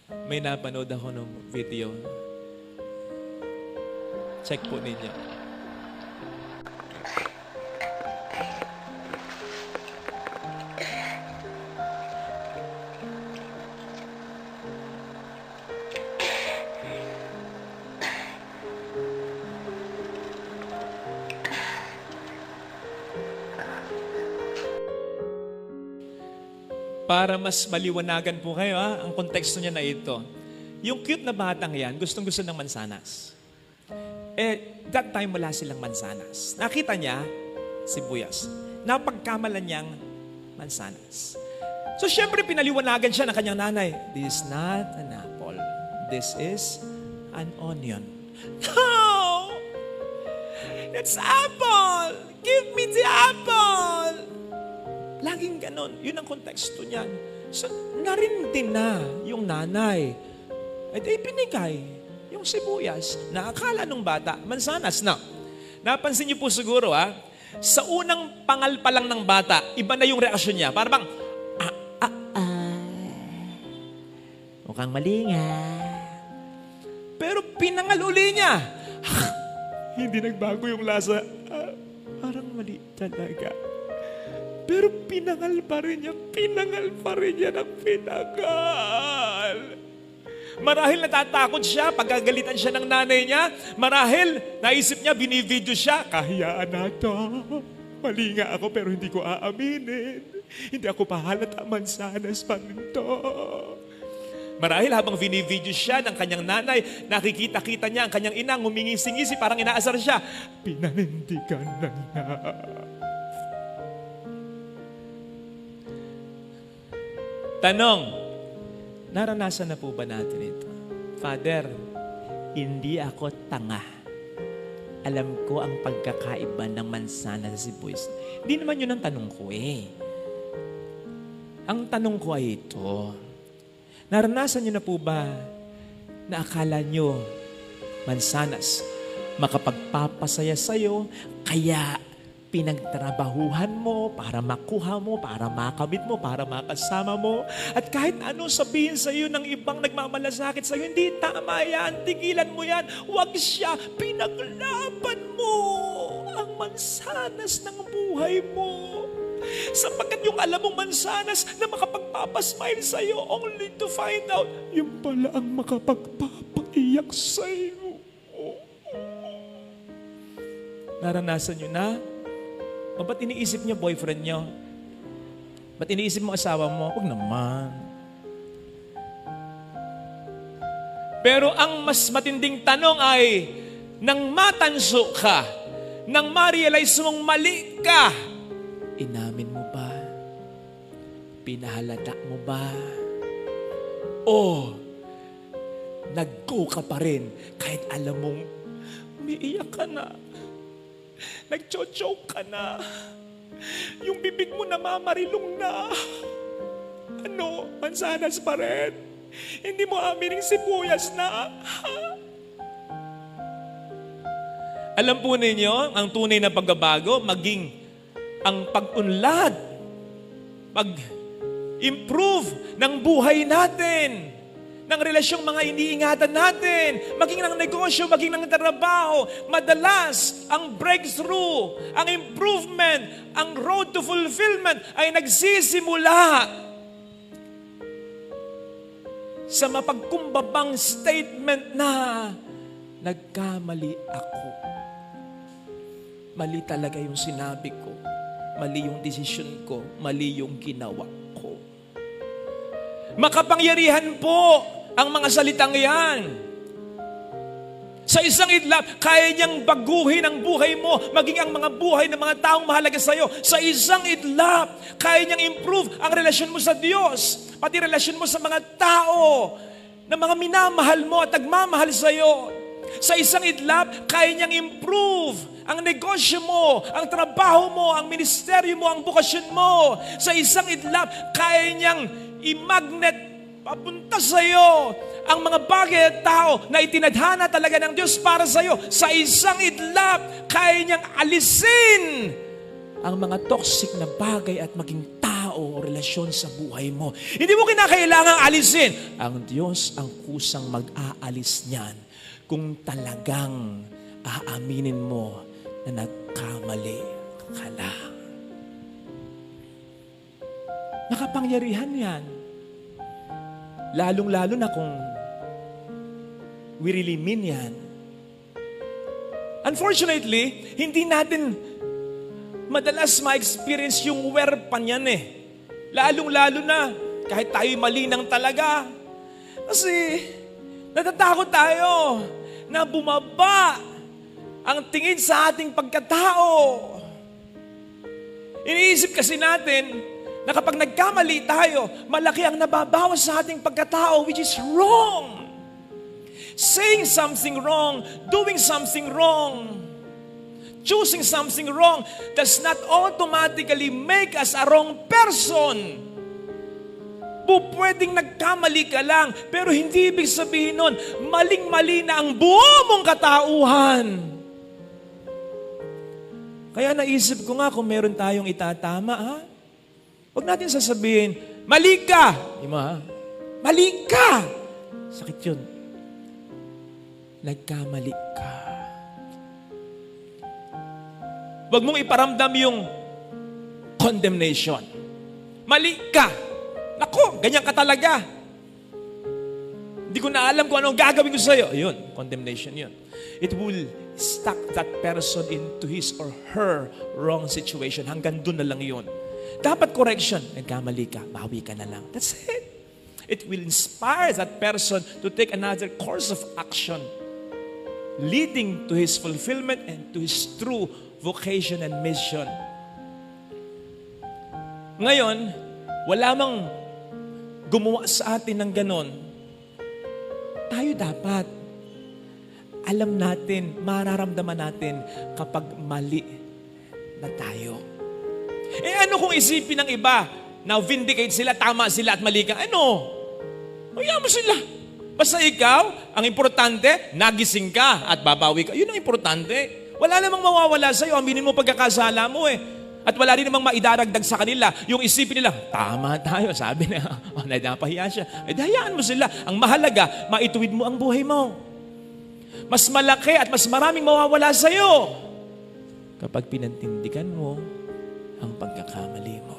May napanood ako ng video. Check po ninyo. Para mas maliwanagan po kayo, ang konteksto niya na ito. Yung cute na batang yan, gustong-gusto ng mansanas. That time wala silang mansanas. Nakita niya, sibuyas. Napagkamalan niyang mansanas. So syempre pinaliwanagan siya ng kanyang nanay. This is not an apple. This is an onion. No! It's apple! Give me the apple! Laging ganon. Yun ang konteksto niyan. So, narindi na yung nanay. At ipinigay yung sibuyas na akala nung bata, mansanas na. Napansin niyo po siguro, sa unang pangal pa lang ng bata, iba na yung reaksyon niya. Para bang, mukhang mali nga. Pero pinangal uli niya. Hindi nagbago yung lasa. Parang mali talaga. Pero pinangal pa rin niya ng pinangal. Marahil natatakot siya, pagkagalitan siya ng nanay niya. Marahil naisip niya, binivideo siya. Kahiyaan na to. Mali nga ako pero hindi ko aaminin. Hindi ako pahalata mansanas pa rin to. Marahil habang binivideo siya ng kanyang nanay, nakikita-kita niya ang kanyang ina, ngumingisi-ngisi, parang inaasar siya. Pinanindigan na niya. Tanong, naranasan na po ba natin ito? Father, hindi ako tanga. Alam ko ang pagkakaiba ng mansanas sa sibuyas. Hindi naman yun ang tanong ko Ang tanong ko ay ito. Naranasan niyo na po ba na akala niyo mansanas makapagpapasaya sa'yo, kaya pinagtrabahuhan mo para makuha mo, para makamit mo, para makasama mo. At kahit ano sabihin sa iyo ng ibang nagmamalasakit sa iyo, hindi tama yan, tigilan mo yan, huwag siya, pinaglaban mo ang mansanas ng buhay mo. Sapagkat yung alam mong mansanas na makapagpapasmile sa iyo, only to find out, yung pala ang makapagpapaiyak sa iyo. Naranasan nyo na? O ba't iniisip niyo boyfriend niyo? Ba't iniisip mo asawa mo? Huwag naman. Pero ang mas matinding tanong ay, nang matanso ka, nang ma-realize mong mali ka, inamin mo ba? Pinahalata mo ba? O nag-go ka pa rin kahit alam mong umiiyak ka na? Nagcho-choke ka na. Yung bibig mo namamarilong na. Ano? Mansanas pa rin. Hindi mo aminin sibuyas na. Alam po ninyo, ang tunay na pagbabago, maging ang pag-unlad, pag-improve ng buhay natin, ng relasyong mga iniingatan natin, maging ng negosyo, maging ng trabaho, madalas ang breakthrough, ang improvement, ang road to fulfillment ay nagsisimula sa mapagkumbabang statement na nagkamali ako. Mali talaga yung sinabi ko. Mali yung desisyon ko. Mali yung ginawa ko. Makapangyarihan po ang mga salitang yan. Sa isang iglap, kaya niyang baguhin ang buhay mo, maging ang mga buhay ng mga taong mahalaga sa iyo. Sa isang iglap, kaya niyang improve ang relasyon mo sa Diyos, pati relasyon mo sa mga tao na mga minamahal mo at nagmamahal sa iyo. Sa isang iglap, kaya niyang improve ang negosyo mo, ang trabaho mo, ang ministeryo mo, ang bukasyon mo. Sa isang iglap, kaya niyang i-magnet papunta sa iyo ang mga bagay at tao na itinadhana talaga ng Diyos para sa iyo. Sa isang iglap, kaya niyang alisin ang mga toxic na bagay at maging tao tao o relasyon sa buhay mo. Hindi mo kinakailangang alisin. Ang Diyos ang kusang mag-aalis niyan kung talagang aaminin mo na nagkamali ka lang. Nakapangyarihan yan. Lalong-lalo na kung we really mean yan. Unfortunately, hindi natin madalas ma-experience yung werpan yan eh. Lalong-lalo na kahit tayo malinang talaga. Kasi natatakot tayo na bumaba ang tingin sa ating pagkatao. Iniisip kasi natin na kapag nagkamali tayo, malaki ang nababawas sa ating pagkatao, which is wrong. Saying something wrong, doing something wrong, choosing something wrong does not automatically make us a wrong person. Pwedeng nagkamali ka lang, pero hindi ibig sabihin nun, maling-mali na ang buo mong katauhan. Kaya naisip ko nga kung meron tayong itatama, huwag natin sasabihin, mali ka! Di mo, mali ka! Sakit yun. Nagkamali ka. Huwag mong iparamdam yung condemnation. Mali ka! Naku, ganyan ka talaga. Hindi ko na alam kung anong gagawin ko sa'yo. Yun, condemnation yun. It will stuck that person into his or her wrong situation. Hanggang doon na lang yun. Dapat correction. Nagkamali ka, bawi ka na lang. That's it. It will inspire that person to take another course of action, leading to his fulfillment and to his true vocation and mission. Ngayon, wala mang gumawa sa atin ng ganon. Tayo dapat alam natin, mararamdaman natin kapag mali na tayo. Ano kung isipin ng iba na vindicate sila, tama sila at mali ka? Ano? Hayaan mo sila. Basta ikaw, ang importante, nagising ka at babawi ka. Yun ang importante. Wala namang mawawala sa'yo. Aminin mo pagkakasala mo eh. At wala rin namang maidaragdag sa kanila. Yung isipin nila, tama tayo. Sabi na, napahiya siya. Hayaan mo sila. Ang mahalaga, maituwid mo ang buhay mo. Mas malaki at mas maraming mawawala sa'yo kapag pinantindigan mo ang pagkakamali mo.